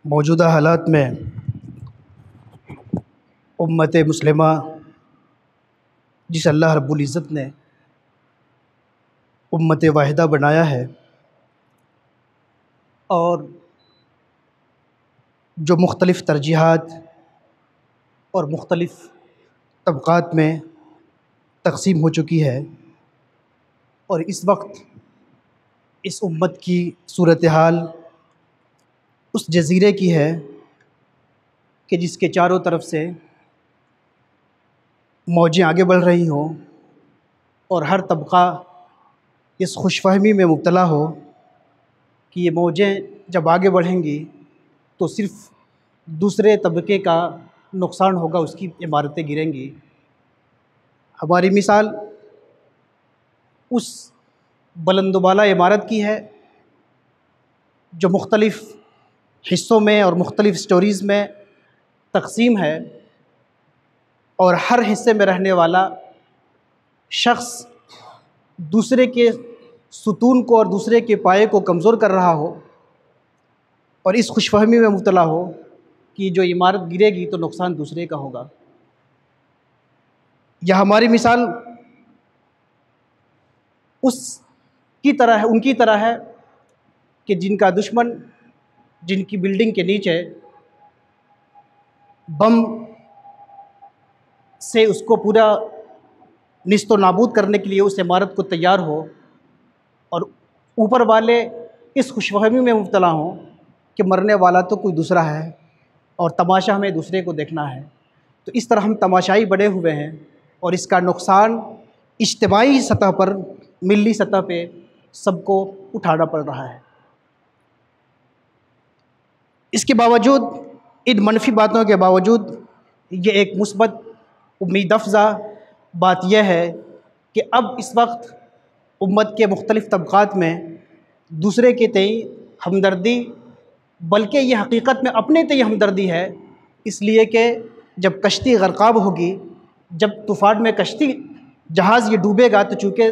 मौजूदा हालात में उम्मत मुस्लिमा जिस अल्लाह रब्बुल इज़्ज़त ने उम्मत वाहिदा बनाया है और जो मुख्तलिफ़ तरजीहात और मुख्तलिफ़ तबक़ात में तक़सीम हो चुकी है, और इस वक्त इस उम्मत की सूरत हाल उस जज़ीरे की है कि जिसके चारों तरफ से मौजें आगे बढ़ रही हों और हर तबक़ा इस खुशफ़हमी में मुब्तला हो कि ये मौजें जब आगे बढ़ेंगी तो सिर्फ़ दूसरे तबके का नुकसान होगा, उसकी इमारतें गिरेंगी। हमारी मिसाल उस बुलंद-बाला इमारत की है जो मुख्तलिफ़ हिस्सों में और मुख्तलिफ़ स्टोरीज़ में तक़सीम है, और हर हिस्से में रहने वाला शख्स दूसरे के सुतून को और दूसरे के पाए को कमज़ोर कर रहा हो और इस खुशफ़हमी में मुब्तला हो कि जो इमारत गिरेगी तो नुकसान दूसरे का होगा। यह हमारी मिसाल उसकी तरह है, उनकी तरह है कि जिनका दुश्मन जिनकी बिल्डिंग के नीचे बम से उसको पूरा निस्तो नाबूद करने के लिए उस इमारत को तैयार हो, और ऊपर वाले इस खुशफ़हमी में मुब्तला हों कि मरने वाला तो कोई दूसरा है और तमाशा हमें दूसरे को देखना है। तो इस तरह हम तमाशाई बने हुए हैं और इसका नुकसान इज्तिमाई सतह पर, मिली सतह पे सबको उठाना पड़ रहा है। इसके बावजूद, इन मनफी बातों के बावजूद, ये एक मुस्बत उम्मीद अफ़ज़ा बात यह है कि अब इस वक्त उम्मत के मुख्तलिफ़ तबक़ात में दूसरे के तय हमदर्दी, बल्कि ये हकीकत में अपने तय हमदर्दी है, इसलिए कि जब कश्ती ग़रक़ाब होगी, जब तूफ़ान में कश्ती जहाज़ ये डूबेगा तो चूँकि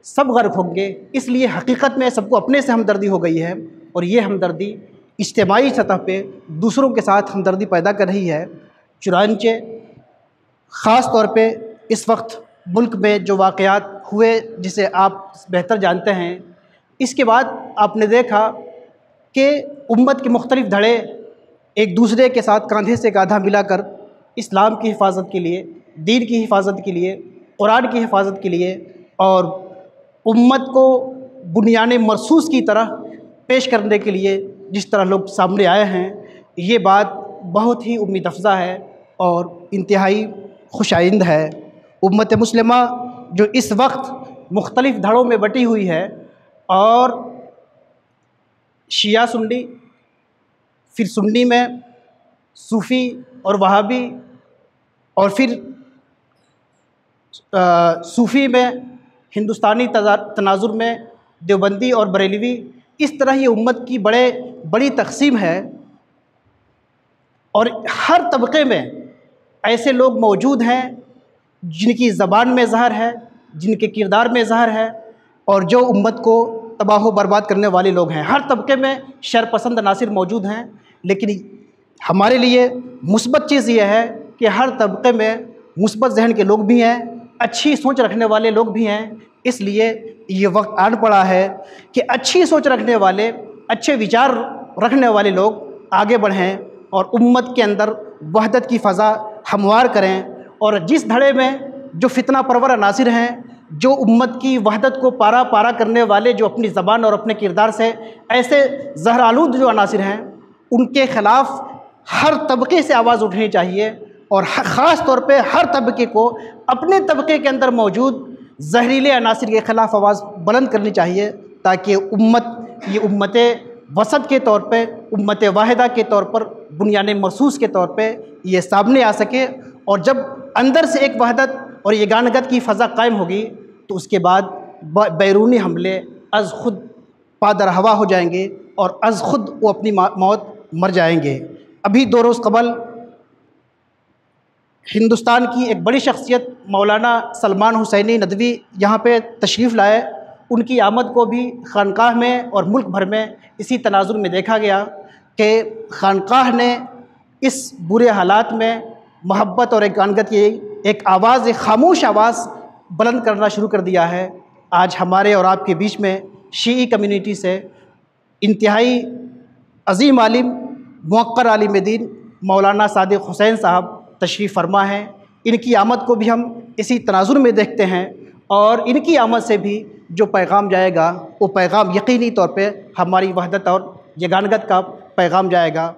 सब ग़र्क़ होंगे, इसलिए हकीकत में सबको अपने से हमदर्दी हो गई है, और ये हमदर्दी इज्तिमाई सतह पे दूसरों के साथ हमदर्दी पैदा कर रही है। चुनांचे ख़ास तौर पे इस वक्त मुल्क में जो वाक़यात हुए, जिसे आप बेहतर जानते हैं, इसके बाद आपने देखा कि उम्मत के मुख्तलिफ़ धड़े एक दूसरे के साथ कंधे से कंधा मिलाकर इस्लाम की हिफाजत के लिए, दीन की हिफाजत के लिए, कुरान की हिफाजत के लिए और उम्मत को बुनियाने मरसूस की तरह पेश करने के लिए जिस तरह लोग सामने आए हैं, ये बात बहुत ही उम्मीद अफ़ज़ा है और इंतहाई खुशाइंद है। उम्मत मुस्लिमा जो इस वक्त मुख्तलिफ़ धड़ों में बटी हुई है, और शिया सुन्नी, फिर सुन्नी में सूफ़ी और वहाबी, और फिर सूफ़ी में हिंदुस्तानी तनाज़ुर में देवबंदी और बरेलवी, इस तरह ये उम्मत की बड़ी तक़सीम है, और हर तबके में ऐसे लोग मौजूद हैं जिनकी ज़बान में ज़हर है, जिनके किरदार में ज़हर है, और जो उम्मत को तबाह व बर्बाद करने वाले लोग हैं। हर तबके में शरपसंद अनासिर मौजूद हैं, लेकिन हमारे लिए मुस्बत चीज़ ये है कि हर तबके में मुस्बत जहन के लोग भी हैं, अच्छी सोच रखने वाले लोग भी हैं। इसलिए ये वक्त आन पड़ा है कि अच्छी सोच रखने वाले, अच्छे विचार रखने वाले लोग आगे बढ़ें और उम्मत के अंदर वहदत की फ़ज़ा हमवार करें, और जिस धड़े में जो फितना परवर अनासिर हैं, जो उम्मत की वहदत को पारा पारा करने वाले, जो अपनी ज़बान और अपने किरदार से ऐसे ज़हर आलूद जो अनासिर हैं, उनके ख़िलाफ़ हर तबके से आवाज़ उठनी चाहिए, और ख़ास तौर पे हर तबके को अपने तबके के अंदर मौजूद जहरीले अनासिर के ख़िलाफ़ आवाज़ बुलंद करनी चाहिए, ताकि ये उम्मत वसत के तौर पे, उम्मत वाहिदा के तौर पर, बुनियाने मरसूस के तौर पे ये सामने आ सके। और जब अंदर से एक वहदत और यगानगत की फ़ज़ा कायम होगी तो उसके बाद बैरूनी हमले अज़ ख़ुद पादर हवा हो जाएंगे और अज़ ख़ुद वो अपनी मौत मर जाएंगे। अभी 2 रोज़ क़बल हिंदुस्तान की एक बड़ी शख्सियत मौलाना सलमान हुसैनी नदवी यहाँ पे तशरीफ़ लाए। उनकी आमद को भी खानकाह में और मुल्क भर में इसी तनाज़ुर में देखा गया कि खानकाह ने इस बुरे हालात में मोहब्बत और एकानगत की एक आवाज़, एक खामोश आवाज़ बुलंद करना शुरू कर दिया है। आज हमारे और आपके बीच में शीई कम्युनिटी से इंतहाई अज़ीम आलिम, मुवक्कर आलिम दीन मौलाना सादिक हुसैन साहब तशरीफ़ फरमा हैं। इनकी आमद को भी हम इसी तनाजुर में देखते हैं और इनकी आमद से भी जो पैगाम जाएगा वो पैगाम यकीनी तौर पे हमारी वहदत और यगानगत का पैगाम जाएगा।